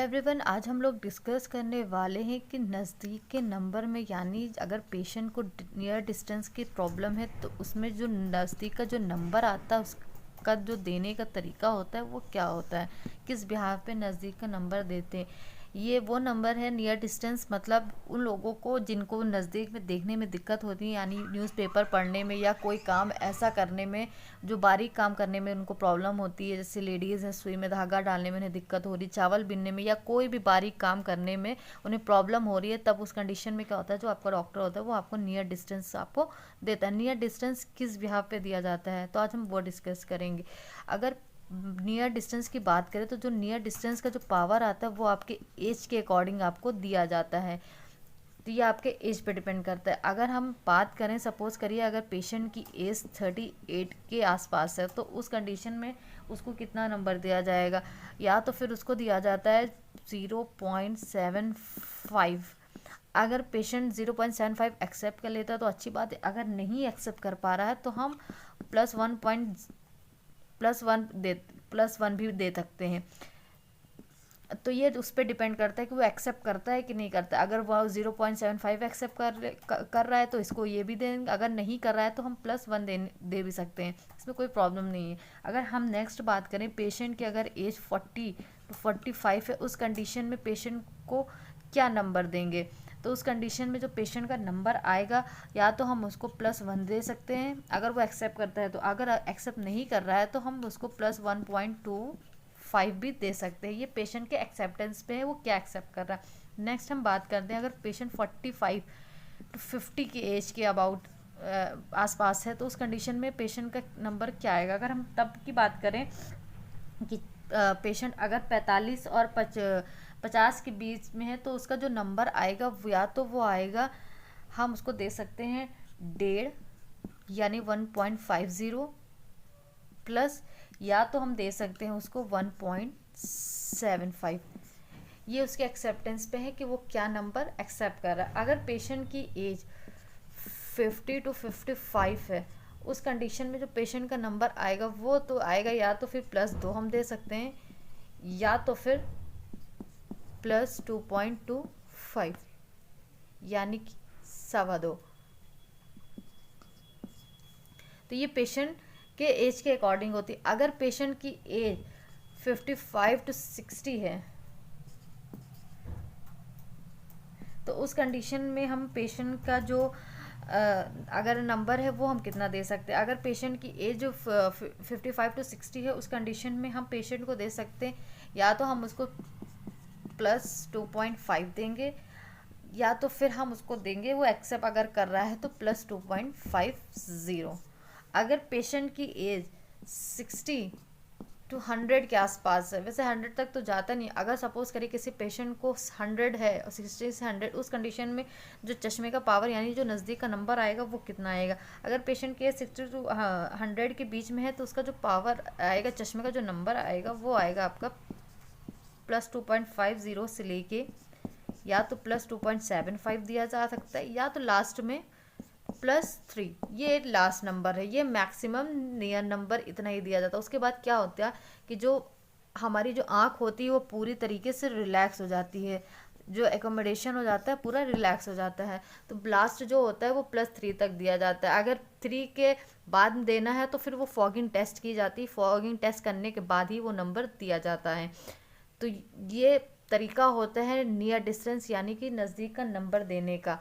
Hello everyone, आज हम लोग डिस्कस करने वाले हैं कि नज़दीक के नंबर में, यानी अगर पेशेंट को नियर डिस्टेंस की प्रॉब्लम है तो उसमें जो नज़दीक का जो नंबर आता है उसका जो देने का तरीका होता है वो क्या होता है, किस बिहाफ पे नज़दीक का नंबर देते हैं। ये वो नंबर है नियर डिस्टेंस, मतलब उन लोगों को जिनको नज़दीक में देखने में दिक्कत होती है, यानी न्यूज़पेपर पढ़ने में या कोई काम ऐसा करने में जो बारीक काम करने में उनको प्रॉब्लम होती है। जैसे लेडीज़ हैं, सुई में धागा डालने में उन्हें दिक्कत हो रही, चावल बीनने में या कोई भी बारीक काम करने में उन्हें प्रॉब्लम हो रही है, तब उस कंडीशन में क्या होता है, जो आपका डॉक्टर होता है वो आपको नियर डिस्टेंस आपको देता है। नियर डिस्टेंस किस बिहाफ पे दिया जाता है तो आज हम वो डिस्कस करेंगे। अगर नियर डिस्टेंस की बात करें तो जो नियर डिस्टेंस का जो पावर आता है वो आपके एज के अकॉर्डिंग आपको दिया जाता है। तो ये आपके एज पे डिपेंड करता है। अगर हम बात करें, सपोज करिए अगर पेशेंट की एज 38 के आसपास है तो उस कंडीशन में उसको कितना नंबर दिया जाएगा, या तो फिर उसको दिया जाता है 0.75। अगर पेशेंट 0.75 एक्सेप्ट कर लेता है तो अच्छी बात है, अगर नहीं एक्सेप्ट कर पा रहा है तो हम +1 भी दे सकते हैं। तो ये उस पर डिपेंड करता है कि वो एक्सेप्ट करता है कि नहीं करता। अगर वो 0.75 एक्सेप्ट कर रहा है तो इसको ये भी देंगे, अगर नहीं कर रहा है तो हम +1 दे भी सकते हैं, इसमें कोई प्रॉब्लम नहीं है। अगर हम नेक्स्ट बात करें, पेशेंट की अगर एज 40 to 45 है, उस कंडीशन में पेशेंट को क्या नंबर देंगे, तो उस कंडीशन में जो पेशेंट का नंबर आएगा या तो हम उसको +1 दे सकते हैं अगर वो एक्सेप्ट करता है, तो अगर एक्सेप्ट नहीं कर रहा है तो हम उसको +1.25 भी दे सकते हैं। ये पेशेंट के एक्सेप्टेंस पे है, वो क्या एक्सेप्ट कर रहा है। नेक्स्ट हम बात करते हैं, अगर पेशेंट 45 to 50 की एज के अबाउट आसपास है तो उस कंडीशन में पेशेंट का नंबर क्या आएगा। अगर हम तब की बात करें कि पेशेंट अगर 45 और 50 के बीच में है तो उसका जो नंबर आएगा वो या तो वो आएगा, हम उसको दे सकते हैं 1.5 यानी 1.50 प्लस, या तो हम दे सकते हैं उसको 1.75। ये उसके एक्सेप्टेंस पे है कि वो क्या नंबर एक्सेप्ट कर रहा है। अगर पेशेंट की एज 50 to 55 है, उस कंडीशन में जो पेशेंट का नंबर आएगा वो तो आएगा या तो फिर +2 हम दे सकते हैं या तो फिर +2.25 यानी कि 2.25। तो ये पेशेंट के एज के अकॉर्डिंग होती है। अगर पेशेंट की एज 55 to 60 है तो उस कंडीशन में हम पेशेंट का जो अगर नंबर है वो हम कितना दे सकते हैं। अगर पेशेंट की एज जो 55 to 60 है, उस कंडीशन में हम पेशेंट को दे सकते हैं या तो हम उसको +2.5 देंगे या तो फिर हम उसको देंगे, वो एक्सेप्ट अगर कर रहा है तो +2.50। अगर पेशेंट की एज 60 to 100 के आसपास है, वैसे 100 तक तो जाता नहीं, अगर सपोज करिए किसी पेशेंट को 100 है और 60 से 100, उस कंडीशन में जो चश्मे का पावर यानी जो नज़दीक का नंबर आएगा वो कितना आएगा। अगर पेशेंट के 60 to 100 के बीच में है तो उसका जो पावर आएगा, चश्मे का जो नंबर आएगा वो आएगा आपका +2.50 से लेके या तो +2.75 दिया जा सकता है या तो लास्ट में +3। ये लास्ट नंबर है, ये मैक्सिमम नियर नंबर इतना ही दिया जाता है। उसके बाद क्या होता है कि जो हमारी जो आँख होती है वो पूरी तरीके से रिलैक्स हो जाती है, जो एकोमोडेशन हो जाता है पूरा रिलैक्स हो जाता है, तो लास्ट जो होता है वो +3 तक दिया जाता है। अगर 3 के बाद देना है तो फिर वो फॉगिंग टेस्ट की जाती है, फॉगिंग टेस्ट करने के बाद ही वो नंबर दिया जाता है। तो ये तरीका होता है नियर डिस्टेंस यानी कि नज़दीक का नंबर देने का।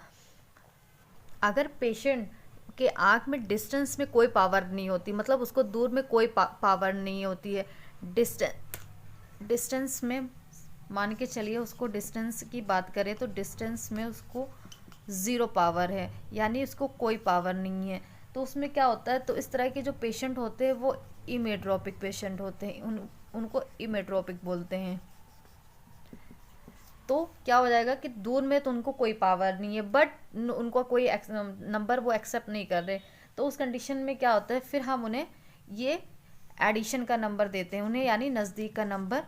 अगर पेशेंट के आँख में डिस्टेंस में कोई पावर नहीं होती, मतलब उसको दूर में कोई पावर नहीं होती है, डिस्टेंस में मान के चलिए, उसको डिस्टेंस की बात करें तो डिस्टेंस में उसको 0 पावर है, यानी उसको कोई पावर नहीं है, तो उसमें क्या होता है, तो इस तरह के जो पेशेंट होते हैं वो इमेट्रोपिक पेशेंट होते हैं, उनको इमेट्रोपिक बोलते हैं। तो क्या हो जाएगा कि दूर में तो उनको कोई पावर नहीं है बट उनको कोई नंबर वो एक्सेप्ट नहीं कर रहे, तो उस कंडीशन में क्या होता है, फिर हम उन्हें ये एडिशन का नंबर देते हैं उन्हें, यानी नज़दीक का नंबर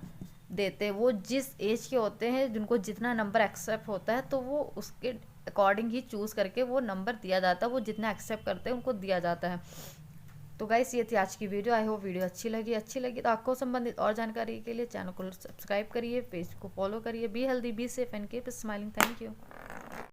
देते हैं। वो जिस एज के होते हैं, जिनको जितना नंबर एक्सेप्ट होता है तो वो उसके अकॉर्डिंग ही चूज़ करके वो नंबर दिया जाता है, वो जितना एक्सेप्ट करते हैं उनको दिया जाता है। तो गाइस ये थी आज की वीडियो। आई होप वीडियो अच्छी लगी तो आंखों संबंधित और जानकारी के लिए चैनल को सब्सक्राइब करिए, पेज को फॉलो करिए। Be healthy, be safe and keep smiling. Thank you.